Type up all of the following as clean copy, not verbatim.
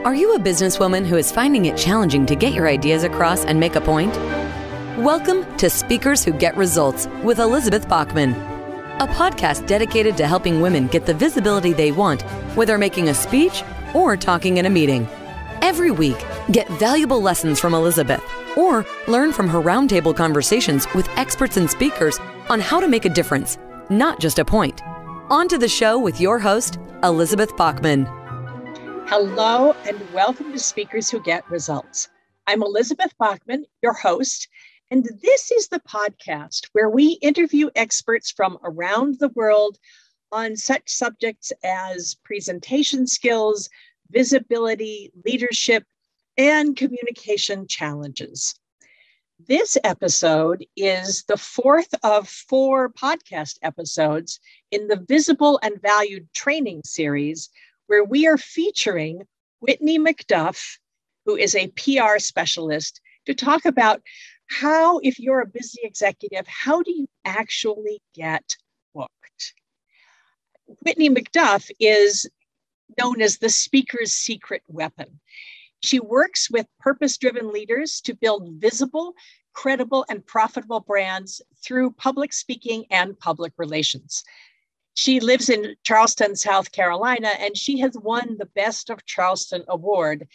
Are you a businesswoman who is finding it challenging to get your ideas across and make a point? Welcome to Speakers Who Get Results with Elizabeth Bachman, a podcast dedicated to helping women get the visibility they want, whether making a speech or talking in a meeting. Every week, get valuable lessons from Elizabeth or learn from her roundtable conversations with experts and speakers on how to make a difference, not just a point. On to the show with your host, Elizabeth Bachman. Hello and welcome to Speakers Who Get Results. I'm Elizabeth Bachman, your host, and this is the podcast where we interview experts from around the world on such subjects as presentation skills, visibility, leadership, and communication challenges. This episode is the fourth of 4 podcast episodes in the Visible and Valued Training series, where we are featuring Whitney McDuff, who is a PR specialist, to talk about how, if you're a busy executive, how do you actually get booked? Whitney McDuff is known as the speaker's secret weapon. She works with purpose-driven leaders to build visible, credible, and profitable brands through public speaking and public relations. She lives in Charleston, South Carolina, and she has won the Best of Charleston Award.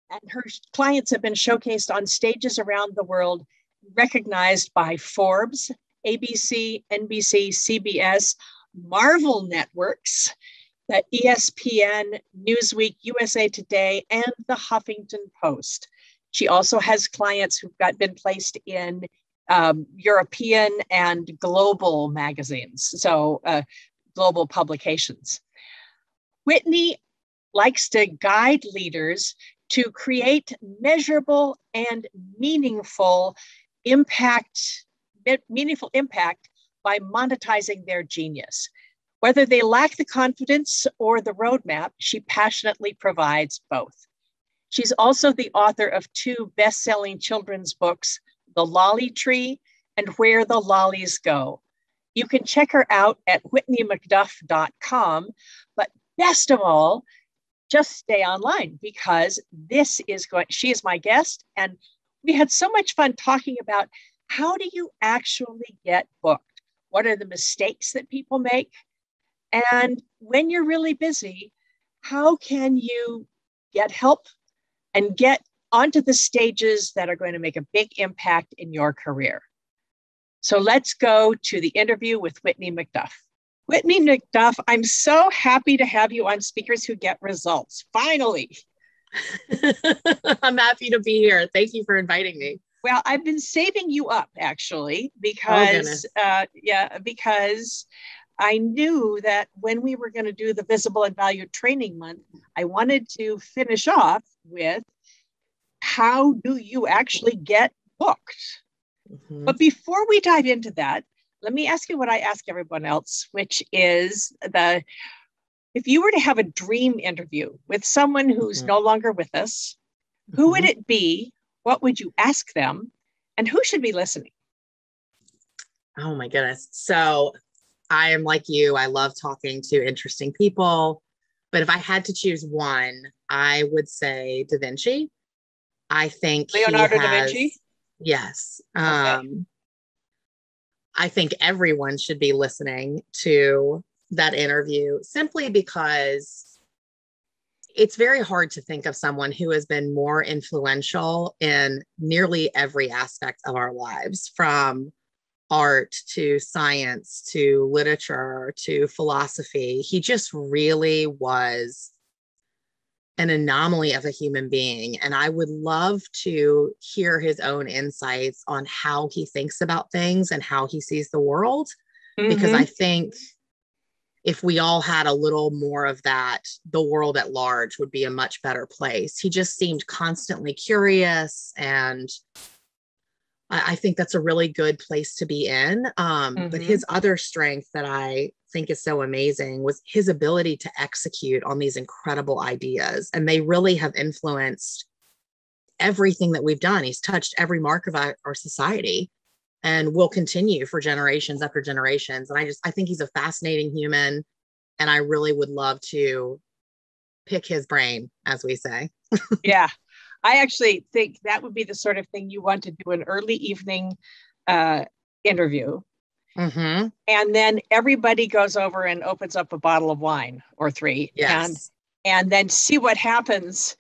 And her clients have been showcased on stages around the world, recognized by Forbes, ABC, NBC, CBS, Marvel Networks, the ESPN, Newsweek, USA Today, and the Huffington Post. She also has clients who've been placed in European and global magazines, so global publications. Whitney likes to guide leaders to create measurable and meaningful impact by monetizing their genius. Whether they lack the confidence or the roadmap, she passionately provides both. She's also the author of 2 best-selling children's books, The Lolly Tree and Where the Lollies Go. You can check her out at whitneymcduff.com, but best of all, just stay online because she is my guest, and we had so much fun talking about how do you actually get booked? What are the mistakes that people make? And when you're really busy, how can you get help and get onto the stages that are going to make a big impact in your career? So let's go to the interview with Whitney McDuff. Whitney McDuff, I'm so happy to have you on Speakers Who Get Results. Finally. I'm happy to be here. Thank you for inviting me. Well, I've been saving you up actually because I knew that when we were going to do the Visible and Valued Training Month, I wanted to finish off with how do you actually get booked? Mm-hmm. But before we dive into that, let me ask you what I ask everyone else, which is if you were to have a dream interview with someone who's no longer with us, who would it be? What would you ask them? And who should be listening? Oh my goodness. So I am like you. I love talking to interesting people. But if I had to choose one, I would say Da Vinci. I think Leonardo da Vinci? Yes. Okay. I think everyone should be listening to that interview simply because it's very hard to think of someone who has been more influential in nearly every aspect of our lives, from art to science to literature to philosophy. He just really was an anomaly of a human being. And I would love to hear his own insights on how he thinks about things and how he sees the world. Mm-hmm. Because I think if we all had a little more of that, the world at large would be a much better place. He just seemed constantly curious, and I think that's a really good place to be in. But his other strength that I think is so amazing was his ability to execute on these incredible ideas. And they really have influenced everything that we've done. He's touched every mark of our society and will continue for generations after generations. And I think he's a fascinating human. And I really would love to pick his brain, as we say. Yeah. I actually think that would be the sort of thing you want to do an early evening interview. Mm-hmm. And then everybody goes over and opens up a bottle of wine or three. Yes. And then see what happens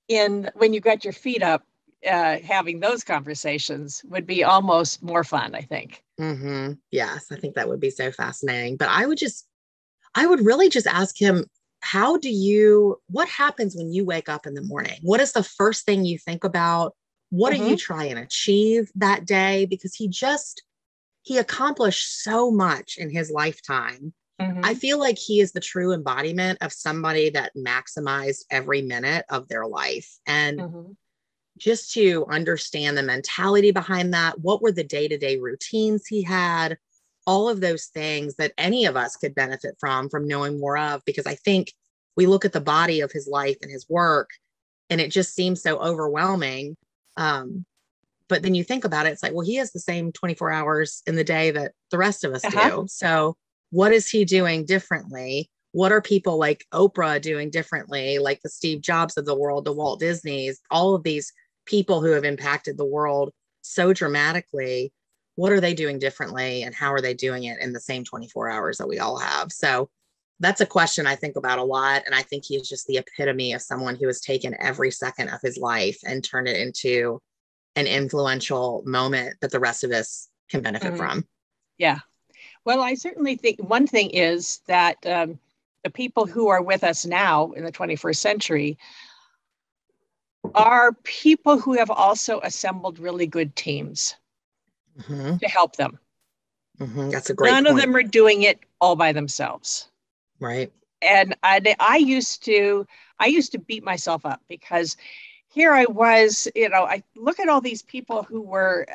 when you got your feet up. Having those conversations would be almost more fun, I think. Mm-hmm. Yes, I think that would be so fascinating. But I would really just ask him, what happens when you wake up in the morning? What is the first thing you think about? What do you try and achieve that day? Because he accomplished so much in his lifetime. I feel like he is the true embodiment of somebody that maximized every minute of their life. And just to understand the mentality behind that, what were the day-to-day routines he had, all of those things that any of us could benefit from knowing more of, because I think we look at the body of his life and his work and it just seems so overwhelming. But then you think about it, it's like, well, he has the same 24 hours in the day that the rest of us do. So what is he doing differently? What are people like Oprah doing differently? Like the Steve Jobs of the world, the Walt Disneys, all of these people who have impacted the world so dramatically. What are they doing differently? And how are they doing it in the same 24 hours that we all have? So that's a question I think about a lot. And I think he's just the epitome of someone who has taken every second of his life and turned it into an influential moment that the rest of us can benefit from. Yeah. Well, I certainly think one thing is that the people who are with us now in the 21st century are people who have also assembled really good teams to help them. That's a great point. None of them are doing it all by themselves. Right. And I used to beat myself up because here I was, I look at all these people who are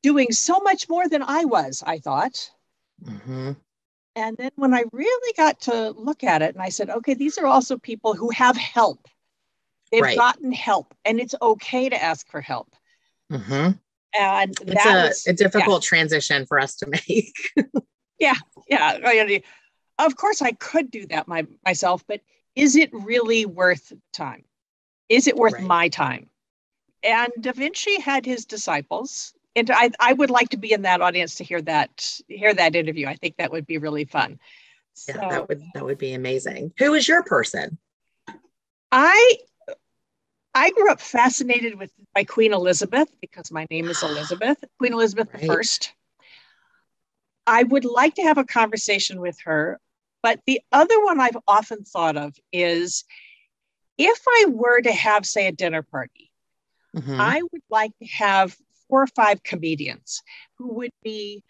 doing so much more than I was, I thought. And then when I really got to look at it and I said, okay, these are also people who have help. They've gotten help, and it's okay to ask for help. And it's a difficult transition for us to make. Yeah. Of course, I could do that myself, but is it really worth time? Is it worth my time? And Da Vinci had his disciples, and I would like to be in that audience to hear that interview. I think that would be really fun. Yeah, that would be amazing. Who is your person? I grew up fascinated by Queen Elizabeth because my name is Elizabeth, Queen Elizabeth I. I would like to have a conversation with her, but the other one I've often thought of is if I were to have, say, a dinner party, I would like to have 4 or 5 comedians who would be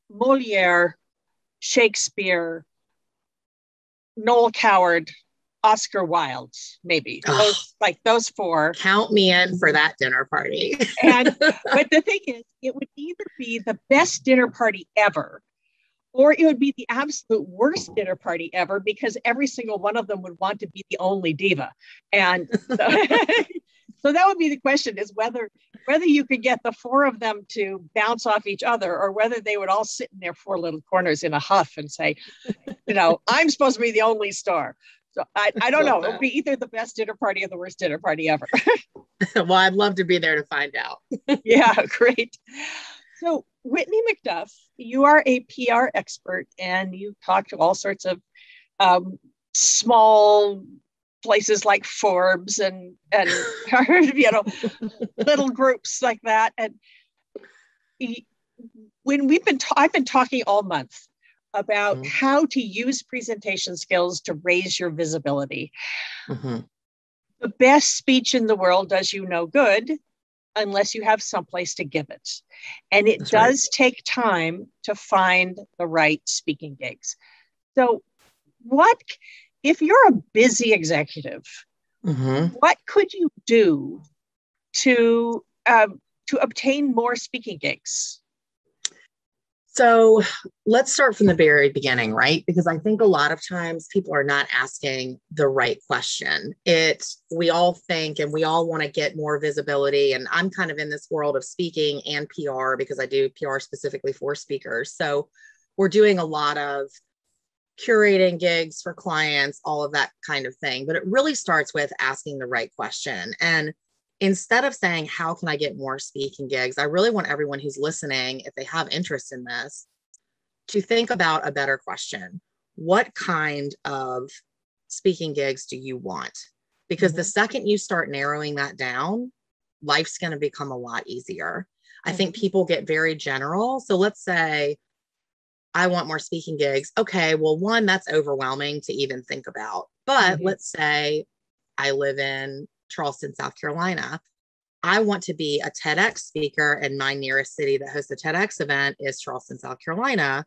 Moliere, Shakespeare, Noel Coward, Oscar Wilde, maybe those 4. Count me in for that dinner party. But the thing is, it would either be the best dinner party ever, or it would be the absolute worst dinner party ever because every single one of them would want to be the only diva. And so that would be the question: is whether you could get the 4 of them to bounce off each other, or whether they would all sit in their 4 little corners in a huff and say, I'm supposed to be the only star. So I don't know. It would be either the best dinner party or the worst dinner party ever. Well, I'd love to be there to find out. Yeah, great. So Whitney McDuff, you are a PR expert and you talk to all sorts of small places like Forbes and little groups like that. And when I've been talking all month about how to use presentation skills to raise your visibility. The best speech in the world does you no good unless you have someplace to give it. And it does take time to find the right speaking gigs. So if you're a busy executive, what could you do to obtain more speaking gigs? So let's start from the very beginning, right? Because I think a lot of times people are not asking the right question. We all think and we all want to get more visibility. And I'm kind of in this world of speaking and PR because I do PR specifically for speakers. So we're doing a lot of curating gigs for clients, all of that kind of thing. But it really starts with asking the right question. And instead of saying, how can I get more speaking gigs? I really want everyone who's listening, if they have interest in this, to think about a better question. What kind of speaking gigs do you want? Because the second you start narrowing that down, life's going to become a lot easier. I think people get very general. So let's say I want more speaking gigs. Okay, well, one, that's overwhelming to even think about. But let's say I live in Charleston, South Carolina. I want to be a TEDx speaker, and my nearest city that hosts a TEDx event is Charleston, South Carolina.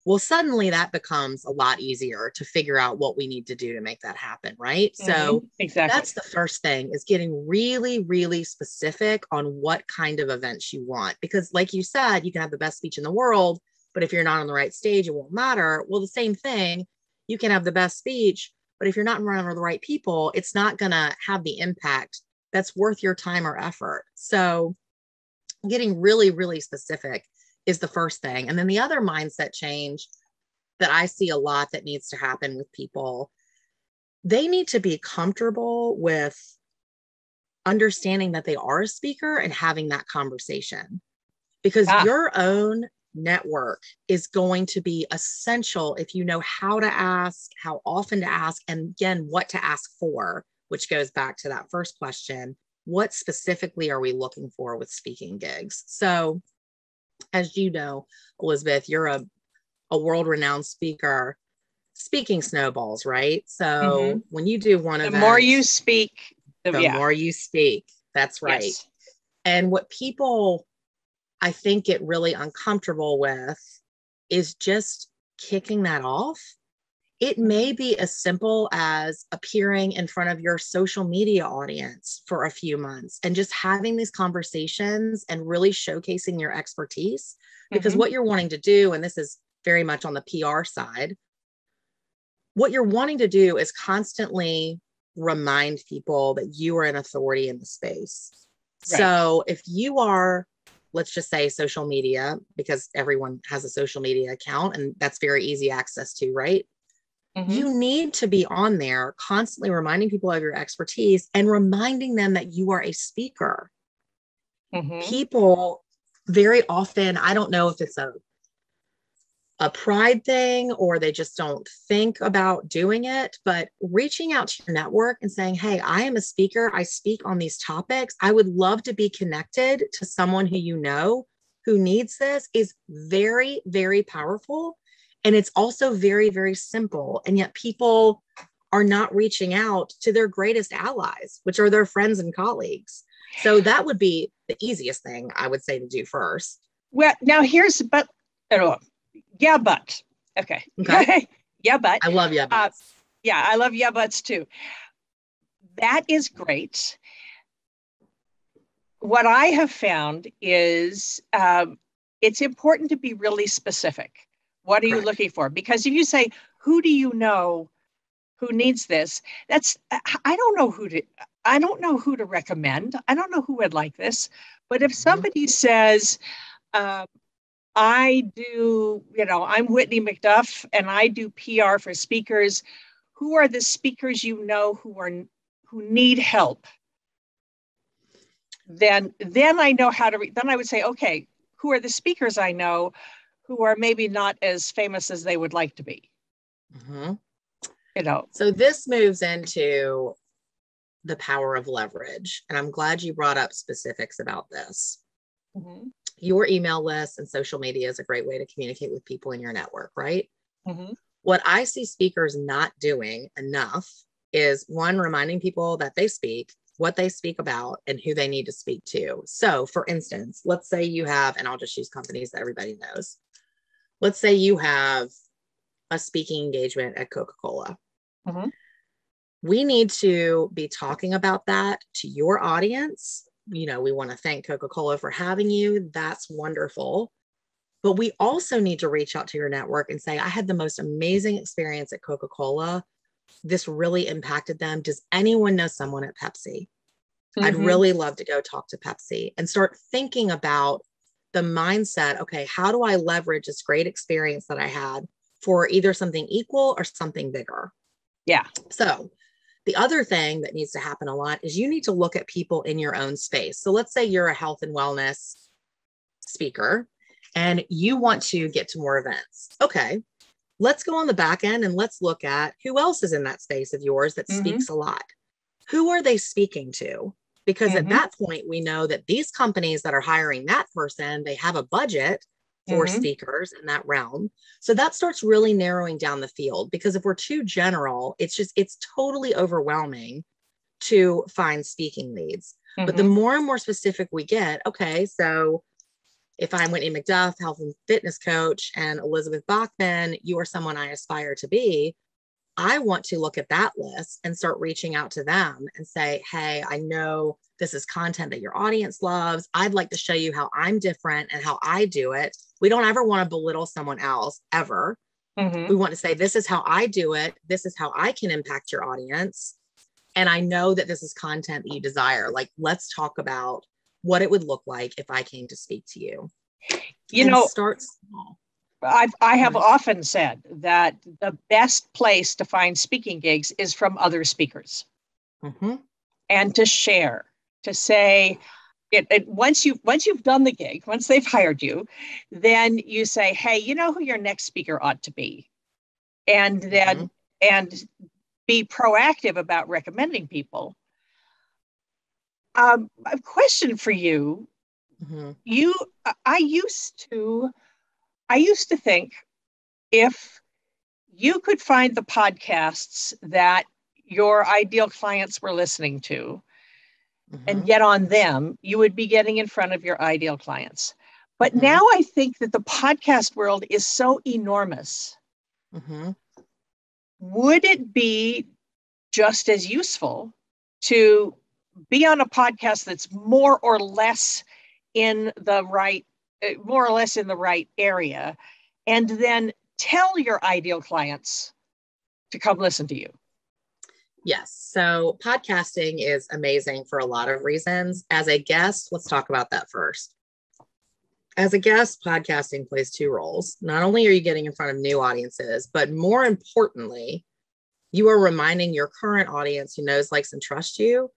Well, suddenly that becomes a lot easier to figure out what we need to do to make that happen, right? So exactly. That's the first thing, is getting really, really specific on what kind of events you want. Because like you said, you can have the best speech in the world, but if you're not on the right stage, it won't matter. Well, the same thing, you can have the best speech, but if you're not in front of the right people, it's not going to have the impact that's worth your time or effort. So getting really, really specific is the first thing. And then the other mindset change that I see a lot that needs to happen with people, they need to be comfortable with understanding that they are a speaker and having that conversation, because your own network is going to be essential if you know how to ask, how often to ask, and again, what to ask for, which goes back to that first question. What specifically are we looking for with speaking gigs? So as you know, Elizabeth, you're a world-renowned speaker. Speaking snowballs, right? So when you do one event, the more you speak, the more you speak. That's right. Yes. And what people, I think, get really uncomfortable with is just kicking that off. It may be as simple as appearing in front of your social media audience for a few months and just having these conversations and really showcasing your expertise. Because what you're wanting to do, and this is very much on the PR side, what you're wanting to do is constantly remind people that you are an authority in the space. Right. So if you are, let's just say, social media, because everyone has a social media account and that's very easy access to, right? You need to be on there constantly reminding people of your expertise and reminding them that you are a speaker. People very often, I don't know if it's a pride thing or they just don't think about doing it, but reaching out to your network and saying, hey, I am a speaker. I speak on these topics. I would love to be connected to someone who you know who needs this is very, very powerful. And it's also very, very simple. And yet people are not reaching out to their greatest allies, which are their friends and colleagues. So that would be the easiest thing I would say to do first. Well, now here's, but, yeah, but, okay. Yeah, but. I love yeah, buts. Yeah, I love yeah, buts too. That is great. What I have found is it's important to be really specific. What are you looking for? Because if you say, who do you know who needs this? I don't know who to recommend. I don't know who would like this. But if somebody says, I do, I'm Whitney McDuff and I do PR for speakers, who are the speakers you know who need help? Then I know how to, then I would say, okay, who are the speakers I know who are maybe not as famous as they would like to be. So this moves into the power of leverage. And I'm glad you brought up specifics about this. Your email list and social media is a great way to communicate with people in your network, right? What I see speakers not doing enough is, one, reminding people that they speak, what they speak about, and who they need to speak to. So for instance, let's say you have, and I'll just use companies that everybody knows. Let's say you have a speaking engagement at Coca-Cola. We need to be talking about that to your audience. We want to thank Coca-Cola for having you. That's wonderful. But we also need to reach out to your network and say, I had the most amazing experience at Coca-Cola. This really impacted them. Does anyone know someone at Pepsi? I'd really love to go talk to Pepsi, and start thinking about the mindset. Okay, how do I leverage this great experience that I had for either something equal or something bigger. Yeah. So the other thing that needs to happen a lot is you need to look at people in your own space. So let's say you're a health and wellness speaker and you want to get to more events. Okay, let's go on the back end and let's look at who else is in that space of yours that speaks a lot. Who are they speaking to? Because at that point, we know that these companies that are hiring that person, they have a budget for speakers in that realm. So that starts really narrowing down the field, because if we're too general, it's totally overwhelming to find speaking leads. But the more and more specific we get, okay, so if I'm Whitney McDuff, health and fitness coach, and Elizabeth Bachman, you are someone I aspire to be, I want to look at that list and start reaching out to them and say, hey, I know this is content that your audience loves. I'd like to show you how I'm different and how I do it. We don't ever want to belittle someone else, ever. We want to say, this is how I do it. This is how I can impact your audience. And I know that this is content that you desire. Like, let's talk about what it would look like if I came to speak to you. Start small. I have often said that the best place to find speaking gigs is from other speakers, and to share, to say, once you've done the gig, once they've hired you, then you say, hey, you know who your next speaker ought to be, and then and be proactive about recommending people. A question for you. I used to think, if you could find the podcasts that your ideal clients were listening to and get on them, you would be getting in front of your ideal clients. But now I think that the podcast world is so enormous. Would it be just as useful to be on a podcast that's more or less in the right area, and then tell your ideal clients to come listen to you? Yes. So podcasting is amazing for a lot of reasons. As a guest, let's talk about that first. As a guest, podcasting plays two roles. Not only are you getting in front of new audiences, but more importantly, you are reminding your current audience who knows, likes, and trusts you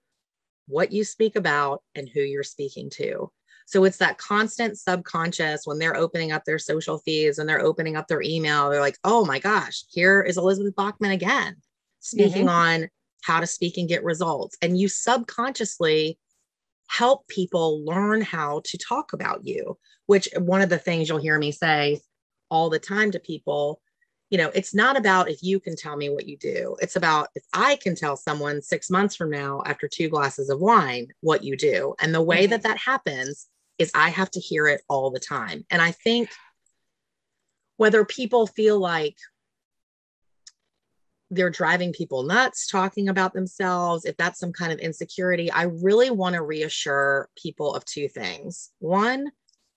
what you speak about and who you're speaking to. So it's that constant subconscious when they're opening up their social feeds and they're opening up their email, they're like, oh my gosh, here is Elizabeth Bachman again, speaking on how to speak and get results. And you subconsciously help people learn how to talk about you, which one of the things you'll hear me say all the time to people, it's not about if you can tell me what you do. It's about if I can tell someone 6 months from now, after 2 glasses of wine, what you do. And the way that happens is I have to hear it all the time. And I think whether people feel like they're driving people nuts talking about themselves, if that's some kind of insecurity, I really want to reassure people of 2 things. One,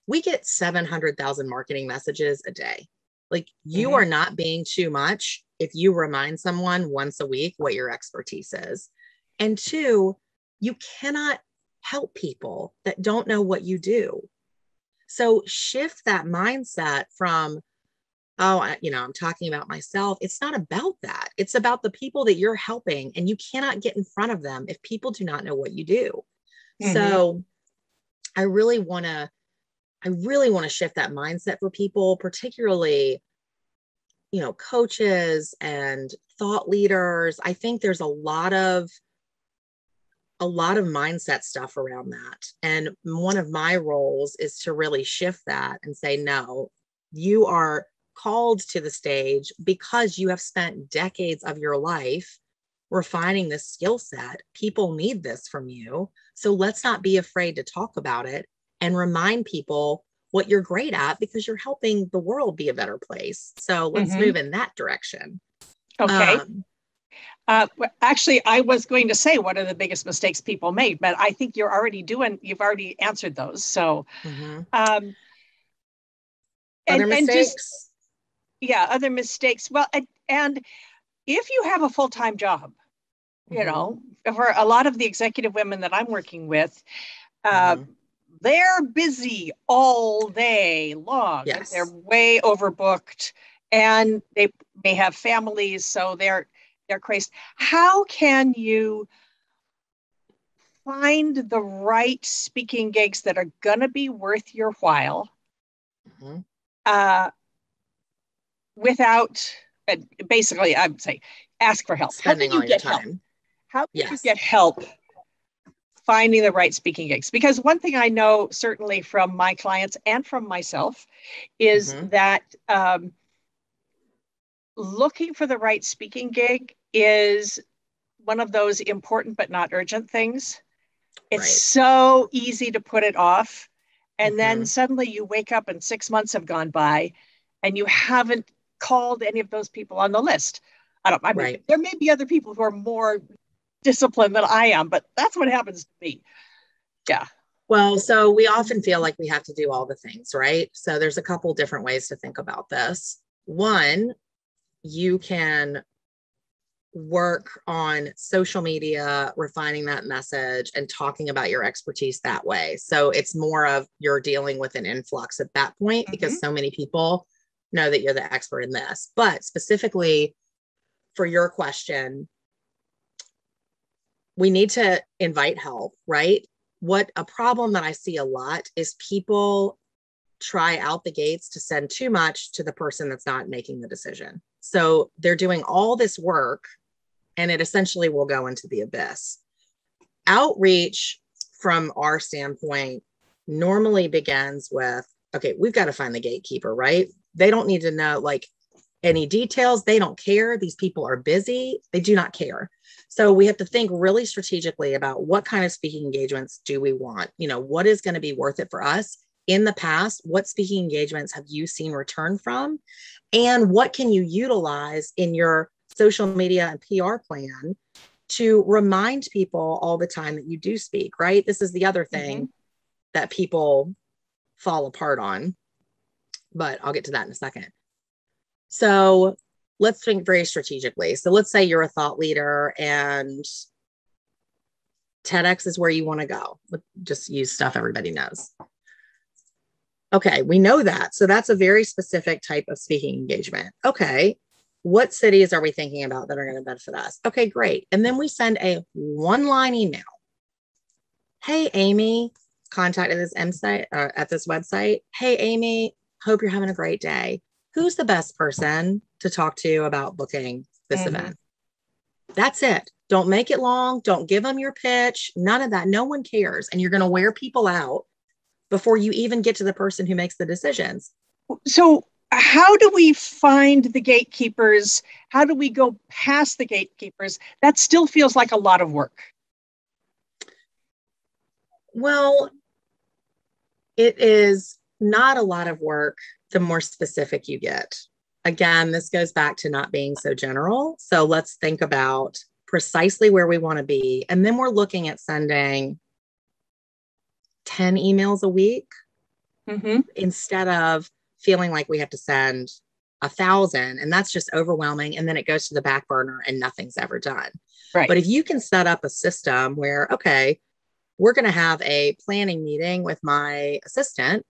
we get 700,000 marketing messages a day. Like, you are not being too much if you remind someone once a week what your expertise is. And 2, you cannot help people that don't know what you do. So shift that mindset from, I'm talking about myself. It's not about that. It's about the people that you're helping, and you cannot get in front of them if people do not know what you do. So I really want to shift that mindset for people, particularly, coaches and thought leaders. I think there's a lot of mindset stuff around that. And one of my roles is to really shift that and say, no, you are called to the stage because you have spent decades of your life refining this skill set. People need this from you. So let's not be afraid to talk about it and remind people what you're great at, because you're helping the world be a better place. So let's move in that direction. Okay. Actually, I was going to say what are the biggest mistakes people made, but I think you've already answered those. So, other mistakes. Other mistakes. Well, and if you have a full-time job, for a lot of the executive women that I'm working with, they're busy all day long. Yes. They're way overbooked. and they may have families, so they're crazy. How can you find the right speaking gigs that are going to be worth your while without, basically, I would say, ask for help. Spending How do you get help? How can you get help finding the right speaking gigs? Because one thing I know certainly from my clients and from myself is that looking for the right speaking gig is one of those important but not urgent things. It's so easy to put it off. And then suddenly you wake up and 6 months have gone by and you haven't called any of those people on the list. There may be other people who are more disciplined than I am, but that's what happens to me. Yeah. Well, so we often feel like we have to do all the things, right? So there's a couple different ways to think about this. One, you can work on social media, refining that message and talking about your expertise that way. So it's more of you're dealing with an influx at that point because so many people know that you're the expert in this. But specifically for your question, we need to invite help, right? What a problem that I see a lot is people try out the gates to send too much to the person that's not making the decision. So they're doing all this work and it essentially will go into the abyss. Outreach from our standpoint normally begins with, okay, we've got to find the gatekeeper, right? They don't need to know like any details. They don't care. These people are busy. They do not care. So we have to think really strategically about what kind of speaking engagements do we want? You know, what is going to be worth it for us? In the past, what speaking engagements have you seen return from? And what can you utilize in your social media and PR plan to remind people all the time that you do speak, right? This is the other thing that people fall apart on, but I'll get to that in a second. So let's think very strategically. So let's say you're a thought leader and TEDx is where you want to go. Just use stuff everybody knows. Okay, we know that. So that's a very specific type of speaking engagement. Okay, what cities are we thinking about that are going to benefit us? Okay, great. And then we send a one-line email. Hey, Amy, contacted this website at this website. Hey, Amy, hope you're having a great day. Who's the best person to talk to about booking this event? That's it. Don't make it long. Don't give them your pitch. None of that. No one cares. And you're going to wear people out before you even get to the person who makes the decisions. So how do we find the gatekeepers? How do we go past the gatekeepers? That still feels like a lot of work. Well, it is not a lot of work the more specific you get. Again, this goes back to not being so general. So let's think about precisely where we want to be. And then we're looking at sending 10 emails a week instead of feeling like we have to send 1,000 and that's just overwhelming. And then it goes to the back burner and nothing's ever done. Right. But if you can set up a system where, okay, we're going to have a planning meeting with my assistant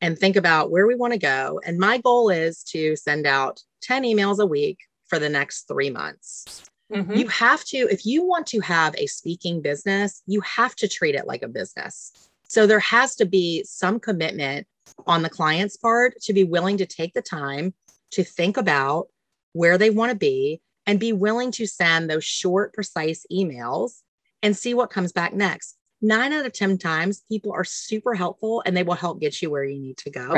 and think about where we want to go. And my goal is to send out 10 emails a week for the next 3 months. You have to, if you want to have a speaking business, you have to treat it like a business. So there has to be some commitment on the client's part to be willing to take the time to think about where they want to be and be willing to send those short, precise emails and see what comes back next. 9 out of 10 times, people are super helpful and they will help get you where you need to go,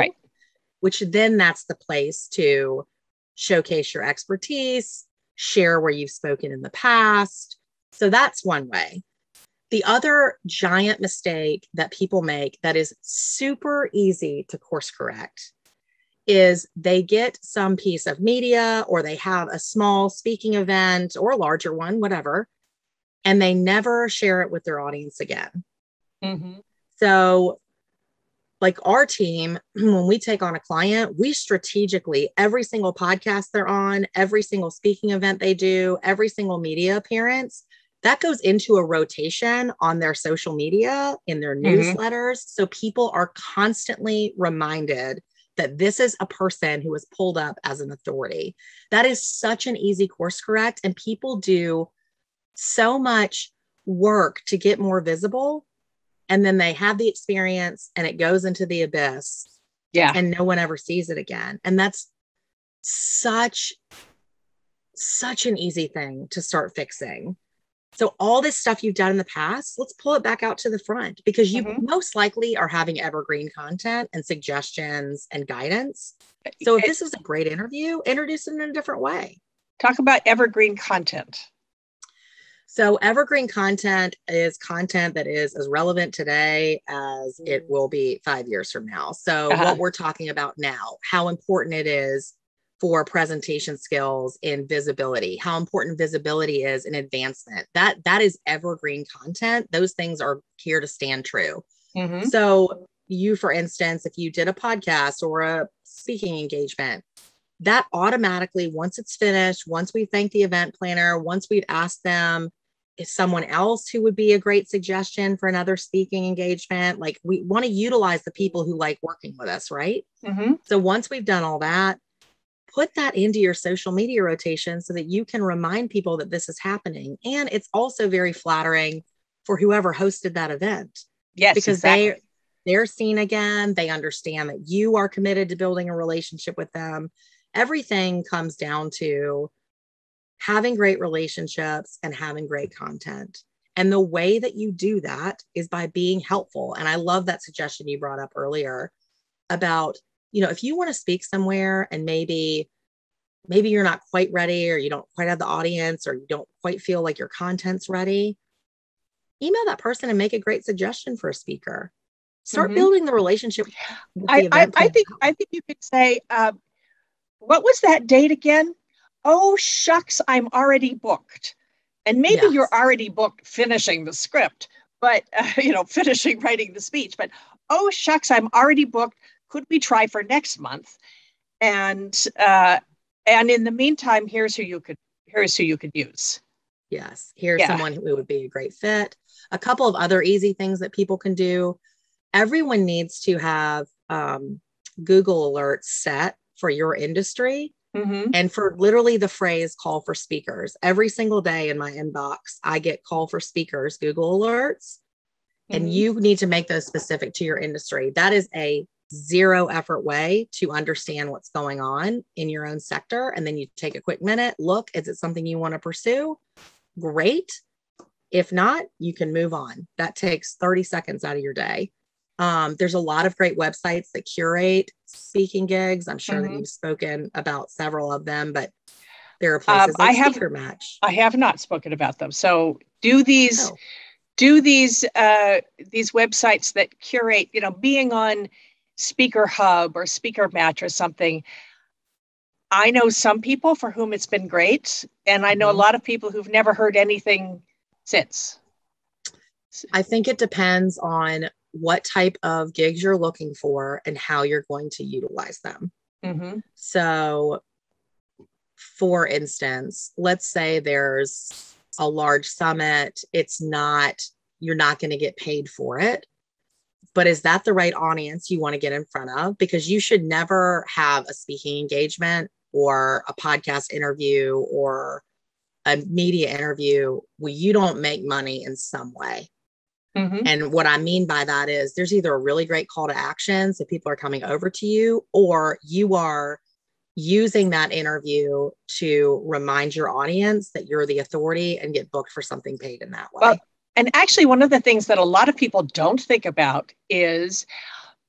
which then that's the place to showcase your expertise, share where you've spoken in the past. So that's one way. The other giant mistake that people make that is super easy to course correct is they get some piece of media or they have a small speaking event or a larger one, whatever, and they never share it with their audience again. So like our team, when we take on a client, we strategically, every single podcast they're on, every single speaking event they do, every single media appearance, that goes into a rotation on their social media, in their newsletters. So people are constantly reminded that this is a person who was pulled up as an authority. That is such an easy course correct. And people do so much work to get more visible. And then they have the experience and it goes into the abyss. Yeah. And no one ever sees it again. And that's such an easy thing to start fixing. So all this stuff you've done in the past, let's pull it back out to the front, because you most likely are having evergreen content and suggestions and guidance. So if this is a great interview, introduce it in a different way. Talk about evergreen content. So evergreen content is content that is as relevant today as it will be 5 years from now. So what we're talking about now, how important it is for presentation skills in visibility, how important visibility is in advancement. That is evergreen content. Those things are here to stand true. So you, for instance, if you did a podcast or a speaking engagement, that automatically, once it's finished, once we thank the event planner, once we've asked them if someone else who would be a great suggestion for another speaking engagement, like we want to utilize the people who like working with us, right? So once we've done all that, put that into your social media rotation so that you can remind people that this is happening. And it's also very flattering for whoever hosted that event. Yes, because exactly. they're seen again. They understand that you are committed to building a relationship with them. Everything comes down to having great relationships and having great content. And the way that you do that is by being helpful. And I love that suggestion you brought up earlier about, if you want to speak somewhere and maybe you're not quite ready, or you don't quite have the audience, or you don't quite feel like your content's ready, email that person and make a great suggestion for a speaker. Start building the relationship with the event. I think you could say, what was that date again? Oh, shucks, I'm already booked. And maybe you're already booked finishing the script, but, finishing writing the speech. But, oh, shucks, I'm already booked. Could we try for next month? And in the meantime, here's who you could use. Yes. Here's someone who would be a great fit. A couple of other easy things that people can do. Everyone needs to have Google alerts set for your industry. And for literally the phrase call for speakers. Every single day in my inbox, I get call for speakers, Google alerts. And you need to make those specific to your industry. That is a zero effort way to understand what's going on in your own sector. And then you take a quick minute, look, is it something you want to pursue? Great. If not, you can move on. That takes 30 seconds out of your day. There's a lot of great websites that curate speaking gigs. I'm sure that you've spoken about several of them, but there are places like Speaker Match. I have not spoken about them. So do these websites that curate, being on Speaker Hub or Speaker Match or something. I know some people for whom it's been great, and I know a lot of people who've never heard anything since. I think it depends on what type of gigs you're looking for and how you're going to utilize them. So, for instance, let's say there's a large summit. You're not going to get paid for it. But is that the right audience you want to get in front of? Because you should never have a speaking engagement or a podcast interview or a media interview where you don't make money in some way. And what I mean by that is there's either a really great call to action, so people are coming over to you, or you are using that interview to remind your audience that you're the authority and get booked for something paid in that way. Well, and actually, one of the things that a lot of people don't think about is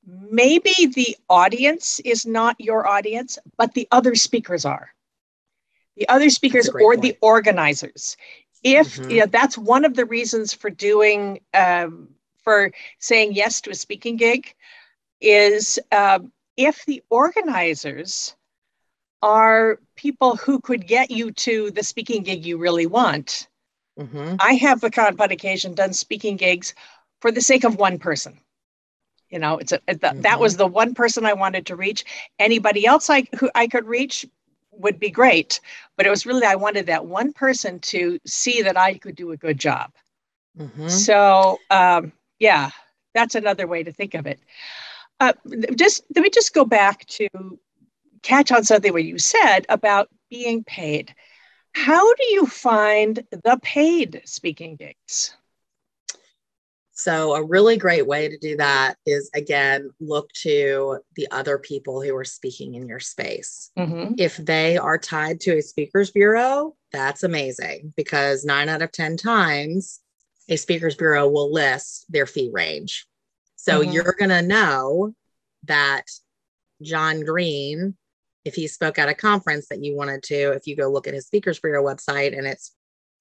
maybe the audience is not your audience, but the other speakers are. The other speakers or the organizers. If that's one of the reasons for doing, for saying yes to a speaking gig, is if the organizers are people who could get you to the speaking gig you really want. I have, upon occasion, done speaking gigs for the sake of one person. That was the one person I wanted to reach. Anybody else who I could reach would be great, but it was really, I wanted that one person to see that I could do a good job. So, that's another way to think of it. Let me just go back to catch on something what you said about being paid. How do you find the paid speaking gigs? So a really great way to do that is, again, look to the other people who are speaking in your space. Mm-hmm. If they are tied to a speakers bureau, that's amazing, because 9 out of 10 times a speakers bureau will list their fee range. So you're going to know that John Green, if he spoke at a conference that you wanted to, if you go look at his speakers bureau website and it's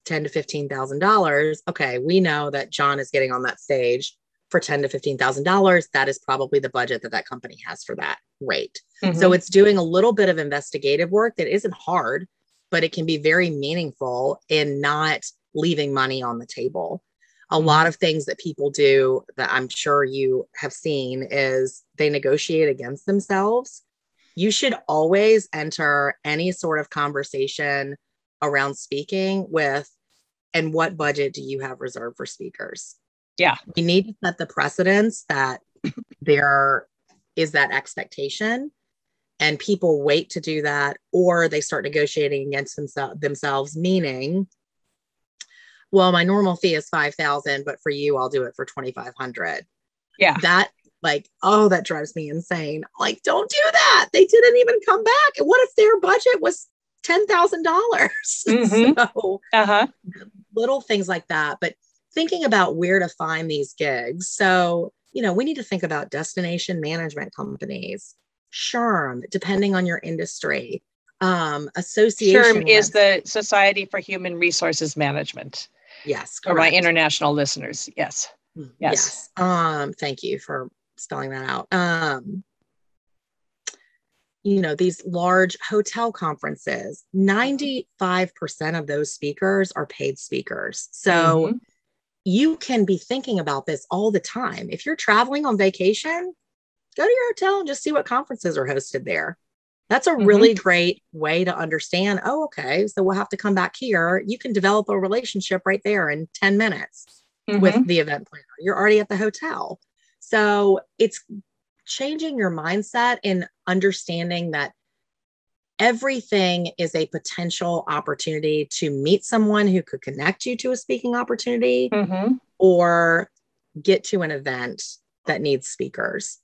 $10,000 to $15,000. Okay, we know that John is getting on that stage for $10,000 to $15,000. That is probably the budget that company has for that rate. So it's doing a little bit of investigative work that isn't hard, but it can be very meaningful in not leaving money on the table. A lot of things that people do that I'm sure you have seen is they negotiate against themselves. You should always enter any sort of conversation around speaking with, and what budget do you have reserved for speakers? Yeah. We need to set the precedence that there is that expectation, and people wait to do that, or they start negotiating against themselves, meaning, well, my normal fee is $5,000, but for you, I'll do it for $2,500. Yeah. That that drives me insane. Like, don't do that. They didn't even come back. And what if their budget was $10,000? So little things like that, but thinking about where to find these gigs. So, we need to think about destination management companies, SHRM, depending on your industry, association. SHRM is the Society for Human Resources Management. Yes. For my international listeners. Yes. Yes. Thank you for spelling that out. These large hotel conferences, 95% of those speakers are paid speakers. So you can be thinking about this all the time. If you're traveling on vacation, go to your hotel and just see what conferences are hosted there. That's a really great way to understand, okay, so we'll have to come back here. You can develop a relationship right there in 10 minutes with the event planner. You're already at the hotel. So it's changing your mindset and understanding that everything is a potential opportunity to meet someone who could connect you to a speaking opportunity or get to an event that needs speakers.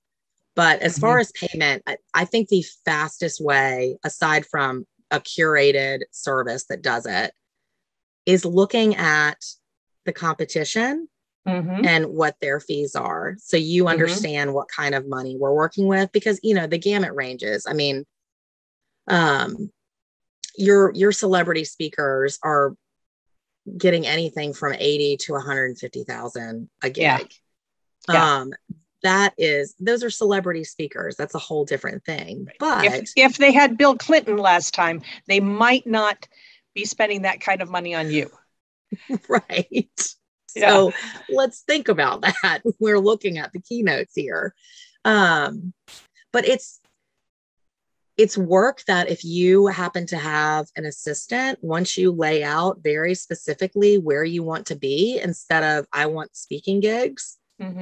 But as far as payment, I think the fastest way, aside from a curated service that does it, is looking at the competition and what their fees are. So you understand what kind of money we're working with, because, the gamut ranges. I mean, your celebrity speakers are getting anything from 80 to 150,000 a gig. Those are celebrity speakers. That's a whole different thing. But if they had Bill Clinton last time, they might not be spending that kind of money on you. Right. So let's think about that. We're looking at the keynotes here. But it's work that if you happen to have an assistant, once you lay out very specifically where you want to be, instead of I want speaking gigs,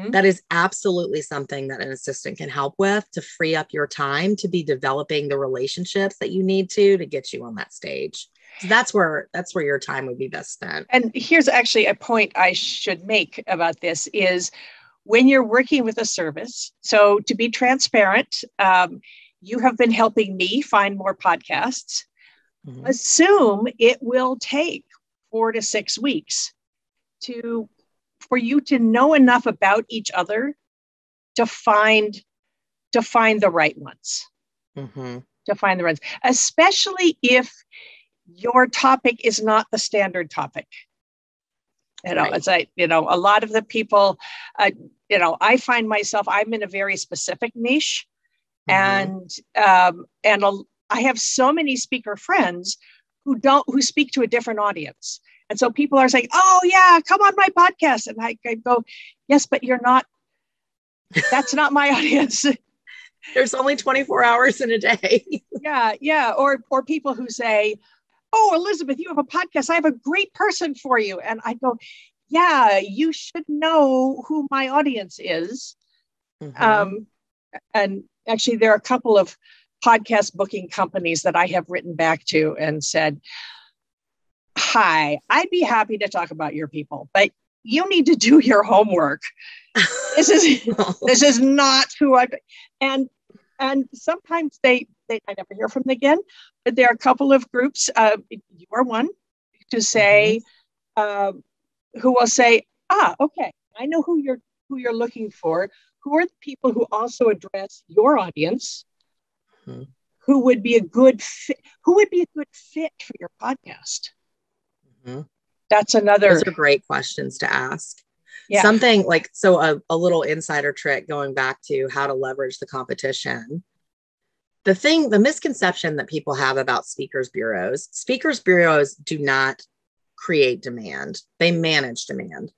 that is absolutely something that an assistant can help with to free up your time to be developing the relationships that you need to get you on that stage. So that's where your time would be best spent. And here's actually a point I should make about this is when you're working with a service. So to be transparent, you have been helping me find more podcasts. Assume it will take 4 to 6 weeks for you to know enough about each other to find the right ones. To find the right ones, especially if your topic is not the standard topic. It's like, a lot of the people, I find myself, I'm in a very specific niche. And I have so many speaker friends who speak to a different audience. And so people are saying, oh yeah, come on my podcast. And I go, yes, but that's not my audience. There's only 24 hours in a day. Yeah. Or people who say, oh, Elizabeth, you have a podcast. I have a great person for you. And I go, yeah, you should know who my audience is. And actually, there are a couple of podcast booking companies that I have written back to and said, hi, I'd be happy to talk about your people, but you need to do your homework. This is not who and sometimes I never hear from them again, but there are a couple of groups, you are one, to say, who will say, okay, I know who you're looking for. Who are the people who also address your audience? Who would be a good fit? Who would be a good fit for your podcast? That's another. Those are great questions to ask. Yeah. Something like, so a little insider trick going back to how to leverage the competition. The misconception that people have about speakers bureaus do not create demand. They manage demand.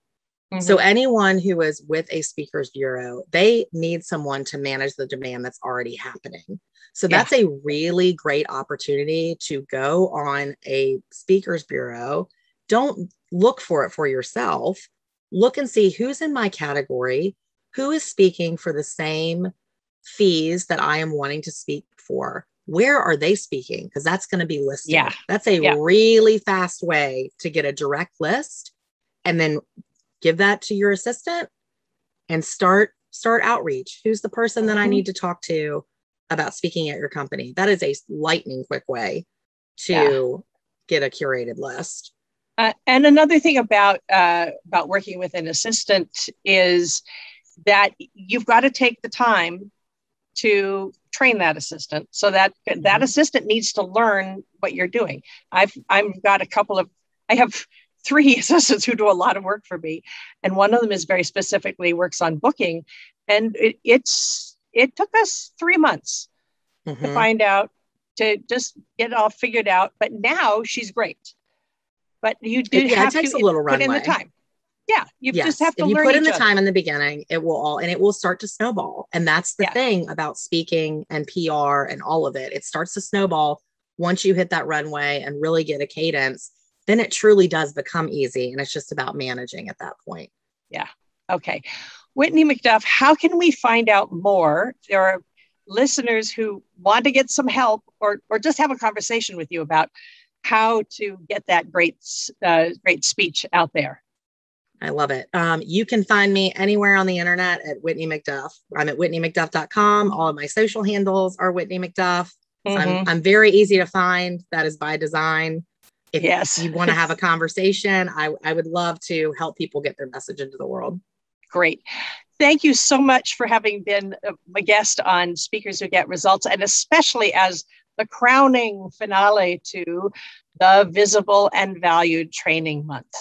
So anyone who is with a speakers bureau, they need someone to manage the demand that's already happening. So that's a really great opportunity to go on a speakers bureau. Don't look for it for yourself. Look and see who's in my category, who is speaking for the same fees that I am wanting to speak for. Where are they speaking? Because that's going to be listed. Yeah. That's a really fast way to get a direct list, and then give that to your assistant and start outreach. Who's the person that I need to talk to about speaking at your company? That is a lightning quick way to get a curated list. And another thing about working with an assistant is that you've got to take the time to train that assistant, so that that assistant needs to learn what you're doing. I have 3 assistants who do a lot of work for me, and one of them is very specifically works on booking, and it took us 3 months to find out, to just get it all figured out. But now she's great. But you do have it takes to a little put runway. in the time. Yeah, you just have to learn. If you put in the other. time in the beginning, it will start to snowball. And that's the thing about speaking and PR and all of it. It starts to snowball once you hit that runway and really get a cadence. Then it truly does become easy. And it's just about managing at that point. Yeah. Okay. Whitney McDuff, how can we find out more? There are listeners who want to get some help or just have a conversation with you about how to get that great speech out there. I love it. You can find me anywhere on the internet at Whitney McDuff. I'm at whitneymcduff.com. All of my social handles are Whitney McDuff. So I'm very easy to find. That is by design. If you want to have a conversation, I would love to help people get their message into the world. Great. Thank you so much for having been a guest on Speakers Who Get Results, and especially as the crowning finale to the Visible and Valued Training Month.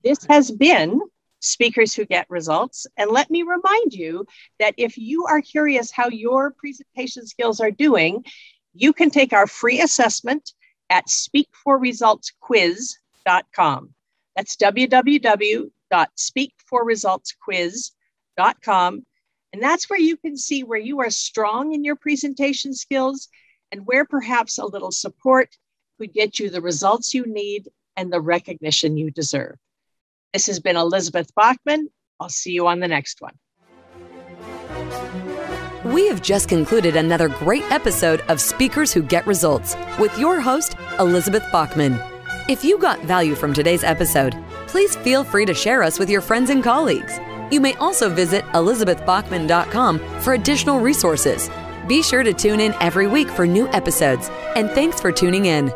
This has been Speakers Who Get Results. And let me remind you that if you are curious how your presentation skills are doing, you can take our free assessment at speakforresultsquiz.com. That's www.speakforresultsquiz.com. And that's where you can see where you are strong in your presentation skills and where perhaps a little support could get you the results you need and the recognition you deserve. This has been Elizabeth Bachman. I'll see you on the next one. We have just concluded another great episode of Speakers Who Get Results with your host, Elizabeth Bachman. If you got value from today's episode, please feel free to share us with your friends and colleagues. You may also visit elizabethbachman.com for additional resources. Be sure to tune in every week for new episodes, and thanks for tuning in.